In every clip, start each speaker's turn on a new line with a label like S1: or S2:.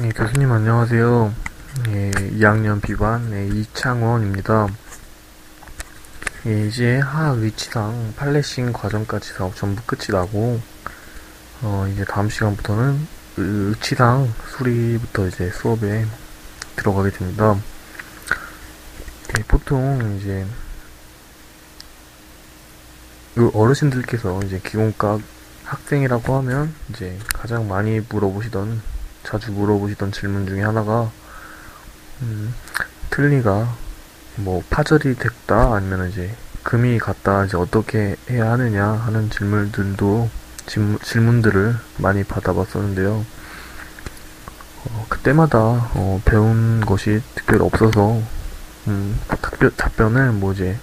S1: 교수님 안녕하세요. 2학년 B반 이창원입니다. 이제 하위치상 팔레싱 과정까지 다 전부 끝이 나고 이제 다음 시간부터는 의치상 수리부터 이제 수업에 들어가게 됩니다. 보통 이제 어르신들께서 이제 기공과 학생이라고 하면 이제 가장 많이 자주 물어보시던 질문 중에 하나가 틀니가 뭐 파절이 됐다 아니면 이제 금이 갔다 이제 어떻게 해야 하느냐 하는 질문들을 많이 받아봤었는데요. 그때마다 배운 것이 특별히 없어서 답변을 뭐 이제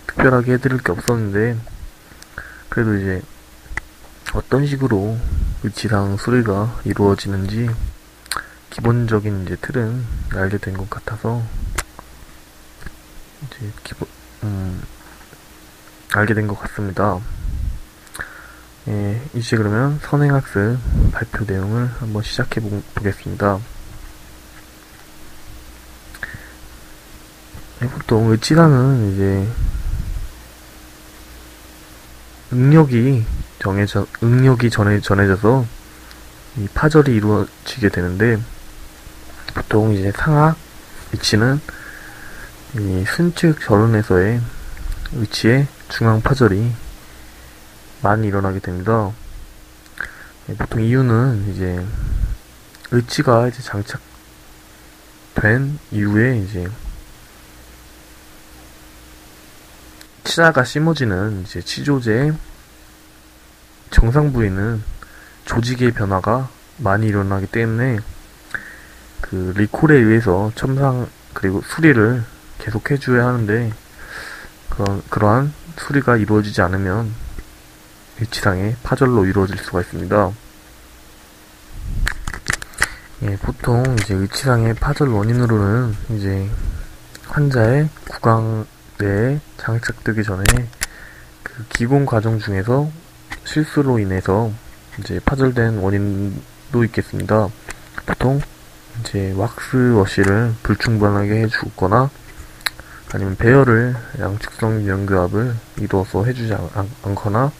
S1: 특별하게 해드릴 게 없었는데, 그래도 이제 어떤 식으로 위치상 수리가 이루어지는지 기본적인 이제 틀은 알게 된 것 같아서 이제 알게 된 것 같습니다. 이제 그러면 선행학습 발표 내용을 한번 시작해 보겠습니다. 보통 의치상은 이제 응력이 전해져서 이 파절이 이루어지게 되는데, 보통 이제 상악 위치는 이 순측 전원에서의 위치에 중앙 파절이 많이 일어나게 됩니다. 보통 이유는 이제 의치가 이제 장착된 이후에 이제 치자가 심어지는 이제 치조제의 정상 부위는 조직의 변화가 많이 일어나기 때문에 그 리콜에 의해서 첨상 그리고 수리를 계속 해줘야 하는데, 그러한 수리가 이루어지지 않으면 위치상의 파절로 이루어질 수가 있습니다. 보통 이제 위치상의 파절 원인으로는 이제 환자의 구강 내에 장착되기 전에 그 기공 과정 중에서 실수로 인해서 이제 파절된 원인도 있겠습니다. 보통 이제 왁스 워시를 불충분하게 해주거나 아니면 배열을 양측성 유연교합을 이루어서 해주지 않거나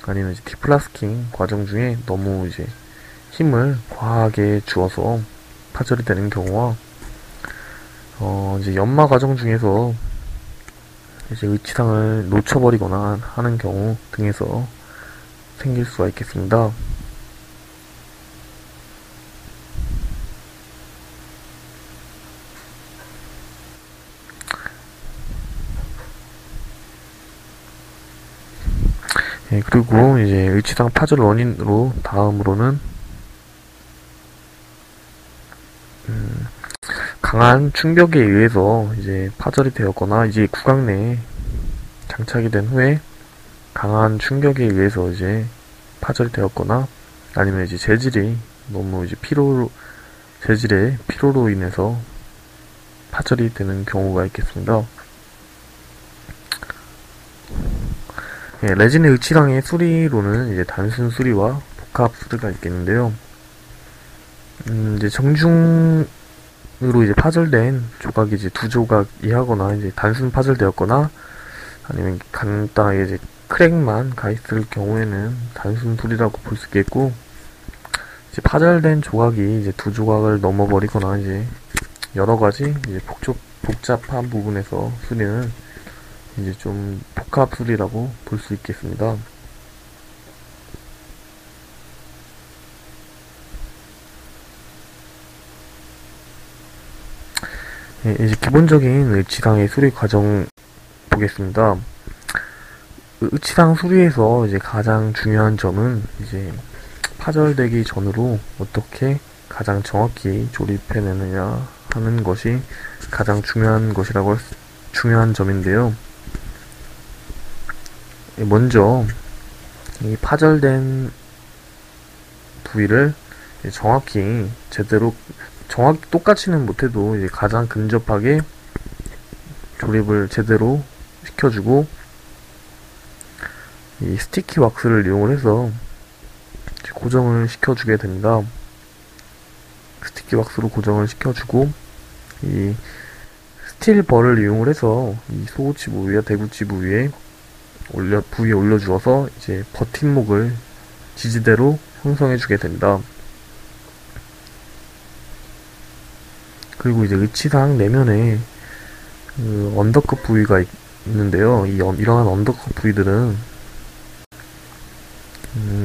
S1: 아니면 이제 디플라스킹 과정 중에 너무 이제 힘을 과하게 주어서 파절이 되는 경우와 이제 연마 과정 중에서 이제 의치상을 놓쳐버리거나 하는 경우 등에서 생길 수가 있겠습니다. 그리고 이제 의치상 파절 원인으로 다음으로는 강한 충격에 의해서 이제 파절이 되었거나 이제 구강 내에 장착이 된 후에 강한 충격에 의해서 이제 파절이 되었거나 아니면 이제 재질이 너무 이제 재질의 피로로 인해서 파절이 되는 경우가 있겠습니다. 레진의 의치상의 수리로는 이제 단순 수리와 복합 수리가 있겠는데요. 이제 정중으로 이제 파절된 조각이 이제 두 조각이 하거나 이제 단순 파절되었거나 아니면 간단하게 이제 크랙만 가 있을 경우에는 단순 수리라고 볼 수 있겠고, 이제 파절된 조각이 이제 두 조각을 넘어버리거나 이제 여러 가지 이제 복잡한 부분에서 수리는 이제 좀 복합 수리라고 볼 수 있겠습니다. 이제 기본적인 의치상의 수리 과정 보겠습니다. 의치상 수리에서 이제 가장 중요한 점은 이제 파절되기 전으로 어떻게 가장 정확히 조립해내느냐 하는 것이 가장 중요한 점인데요. 먼저 이 파절된 부위를 정확히 똑같이는 못해도 이제 가장 근접하게 조립을 제대로 시켜주고, 이 스티키 왁스를 이용을 해서 고정을 시켜주게 됩니다. 스티키 왁스로 고정을 시켜주고, 이 스틸 벌을 이용을 해서 이 소고치 부위와 대구치 부위에 올려주어서 이제 버팀목을 지지대로 형성해주게 된다. 그리고 이제 의치상 내면에 그 언더컷 부위가 있는데요. 이러한 언더컷 부위들은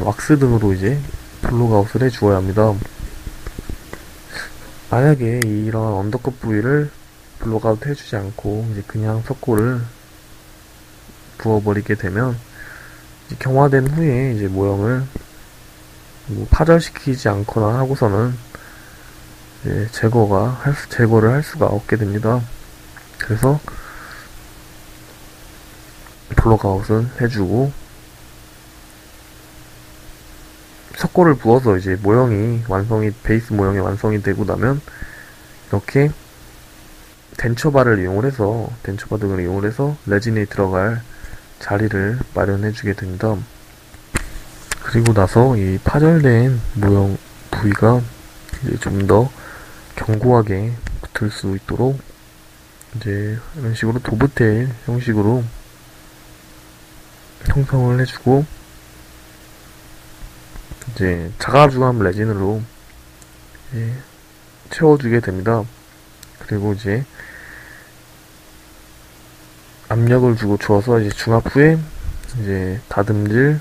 S1: 왁스 등으로 이제 블록아웃을 해주어야 합니다. 만약에 이러한 언더컷 부위를 블록아웃 해주지 않고 이제 그냥 석고를 부어버리게 되면 이제 경화된 후에 이제 모형을 뭐 파절시키지 않거나 하고서는 이제 제거를 할 수가 없게 됩니다. 그래서 블록아웃을 해주고 석고를 부어서 이제 베이스 모형이 완성이 되고 나면 이렇게 덴처바 등을 이용을 해서 레진에 들어갈 자리를 마련해주게 됩니다. 그리고 나서 이 파절된 모형 부위가 이제 좀 더 견고하게 붙을 수 있도록 이제 이런 식으로 도브테일 형식으로 형성을 해주고 이제 자가중압 레진으로 이제 채워주게 됩니다. 그리고 이제 압력을 주어서 이제 중압 후에 이제 다듬질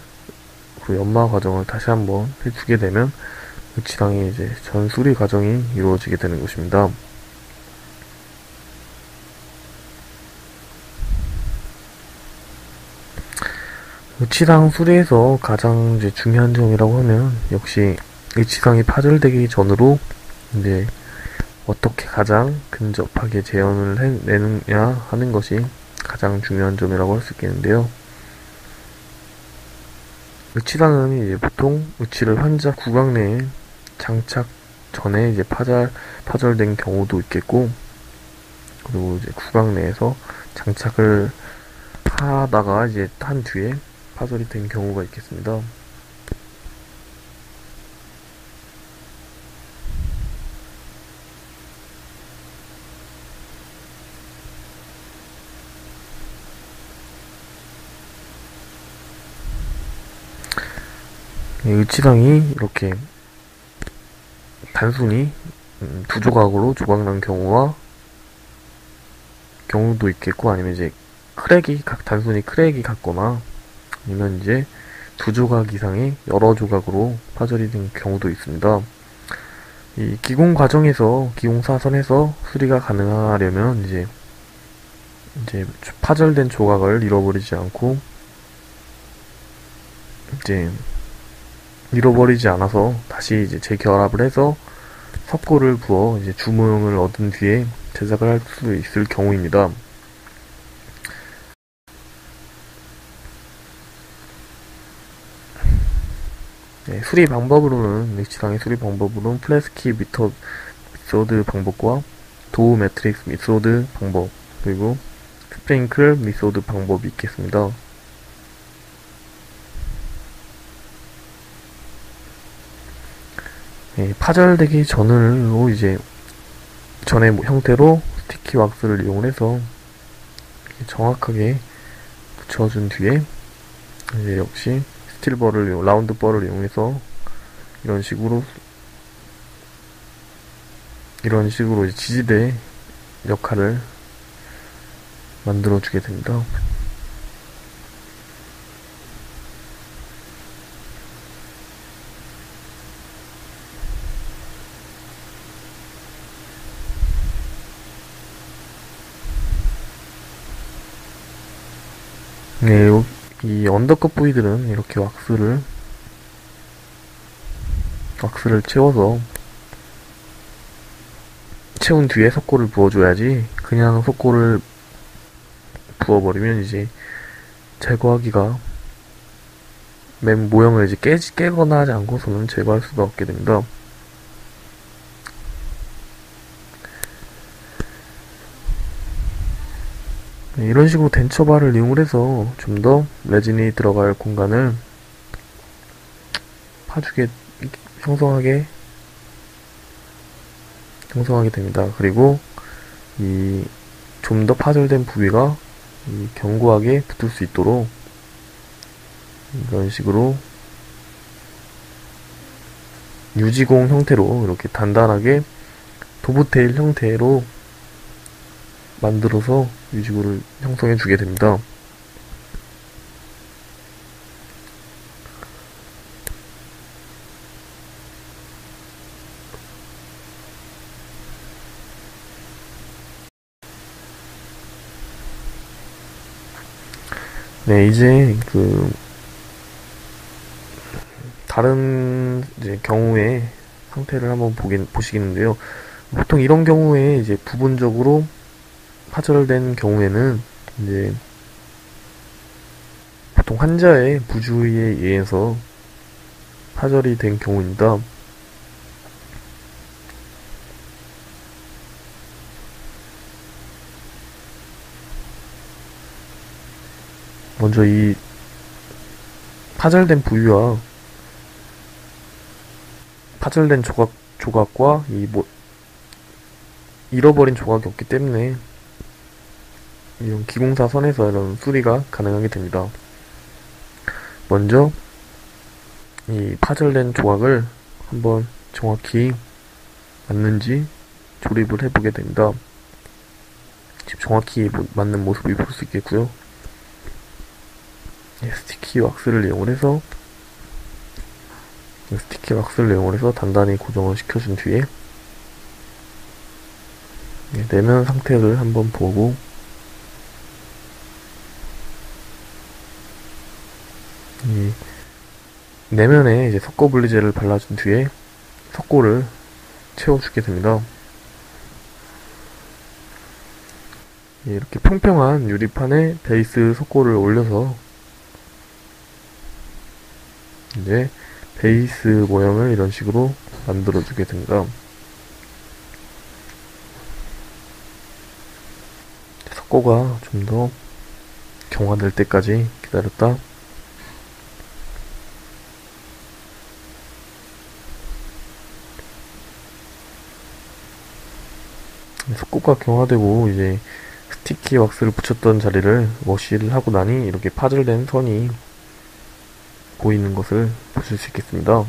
S1: 그리고 연마 과정을 다시 한번 해주게 되면 의치상의 이제 전 수리 과정이 이루어지게 되는 것입니다. 의치상 수리에서 가장 이제 중요한 점이라고 하면 역시 의치상이 파절되기 전으로 이제 어떻게 가장 근접하게 재현을 해내느냐 하는 것이 가장 중요한 점이라고 할 수 있겠는데요. 의치상은 이제 보통 의치를 환자 구강 내에 장착 전에 이제 파절된 경우도 있겠고, 그리고 이제 구강 내에서 장착을 하다가 이제 한 뒤에 파절이 된 경우가 있겠습니다. 의치상이 이렇게 단순히 두 조각으로 조각난 경우도 있겠고, 아니면 이제 단순히 크랙이 같거나, 아니면 이제 두 조각 이상의 여러 조각으로 파절이 된 경우도 있습니다. 이 기공 사선에서 수리가 가능하려면 이제 파절된 조각을 잃어버리지 않아서 다시 이제 재결합을 해서 석고를 부어 이제 주모형을 얻은 뒤에 제작을 할 수 있을 경우입니다. 네, 의치상의 수리 방법으로는 플래스키 미소드 방법과 도우 매트릭스 미소드 방법, 그리고 스프링클 미소드 방법이 있겠습니다. 네, 파절되기 전으로 이제 전의 형태로 스티키 왁스를 이용해서 정확하게 붙여준 뒤에 이제 역시 라운드 벌을 이용해서 이런 식으로 이제 지지대 역할을 만들어주게 됩니다. 네, 이 언더컷 부위들은 이렇게 왁스를 채운 뒤에 석고를 부어줘야지, 그냥 석고를 부어버리면 이제 제거하기가 모형을 이제 깨거나 하지 않고서는 제거할 수가 없게 됩니다. 네, 이런 식으로 덴처바를 이용해서 좀 더 레진이 들어갈 공간을 형성하게 형성하게 됩니다. 그리고 이 좀 더 파절된 부위가 이 견고하게 붙을 수 있도록 이런 식으로 유지공 형태로 이렇게 단단하게 도브테일 형태로 만들어서 유지구를 형성해 주게 됩니다. 네, 이제 다른 이제 경우의 상태를 한번 보시겠는데요. 보통 이런 경우에 이제 부분적으로 파절된 경우에는 이제 보통 환자의 부주의에 의해서 파절이 된 경우입니다. 먼저 이 파절된 부위와 파절된 조각과 잃어버린 조각이 없기 때문에 이런 기공사 선에서 이런 수리가 가능하게 됩니다. 먼저 이 파절된 조각을 한번 정확히 맞는지 조립을 해보게 됩니다. 지금 정확히 맞는 모습을 볼 수 있겠고요. 스티키 왁스를 이용해서 단단히 고정을 시켜준 뒤에 내면 상태를 한번 보고 이 내면에 이제 석고분리제를 발라준 뒤에 석고를 채워주게 됩니다. 이렇게 평평한 유리판에 베이스 석고를 올려서 이제 베이스 모양을 이런 식으로 만들어주게 됩니다. 석고가 좀 더 경화될 때까지 기다렸다 석고가 경화되고 이제 스티키 왁스를 붙였던 자리를 워시를 하고 나니 이렇게 파절된 선이 보이는 것을 보실 수 있겠습니다.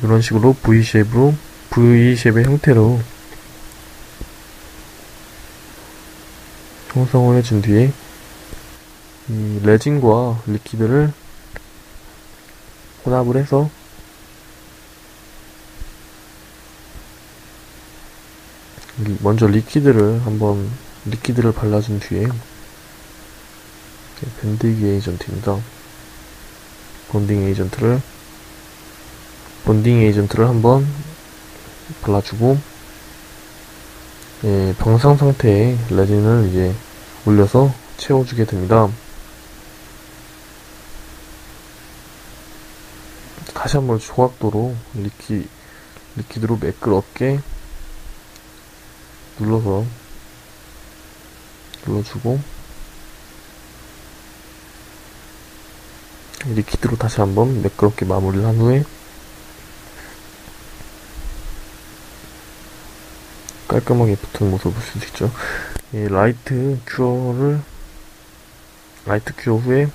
S1: 이런 식으로 V쉐입의 형태로 형성을 해준 뒤에 이 레진과 리퀴드를 혼합을 해서 먼저 리퀴드를 발라준 뒤에 밴딩 에이전트입니다. 본딩 에이전트를 한번 발라주고 병상 상태의 레진을 이제 올려서 채워주게 됩니다. 다시 한번 조각도로 리퀴드로 매끄럽게 눌러주고 리퀴드로 다시 한번 매끄럽게 마무리를 한 후에 깔끔하게 붙은 모습을 볼 수 있죠. 이 라이트 큐어 후에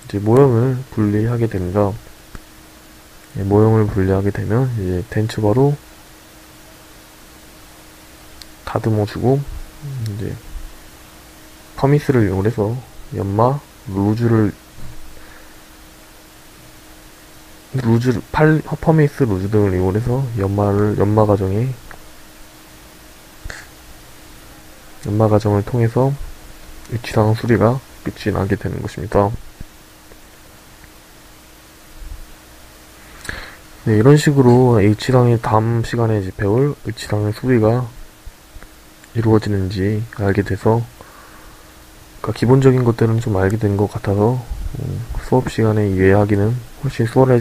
S1: 이제 모형을 분리하게 됩니다. 모형을 분리하게 되면 이제 덴츠바로 다듬어주고 이제 퍼미스를 이용해서 퍼미스 루즈 등을 이용해서 연마 과정을 통해서 위치상 수리가 끝이 나게 되는 것입니다. 네, 이런 식으로 H상의 다음 시간에 이제 배울 H상의 수리가 이루어지는지 알게 돼서 기본적인 것들은 좀 알게 된 것 같아서 수업 시간에 이해하기는 훨씬 수월해질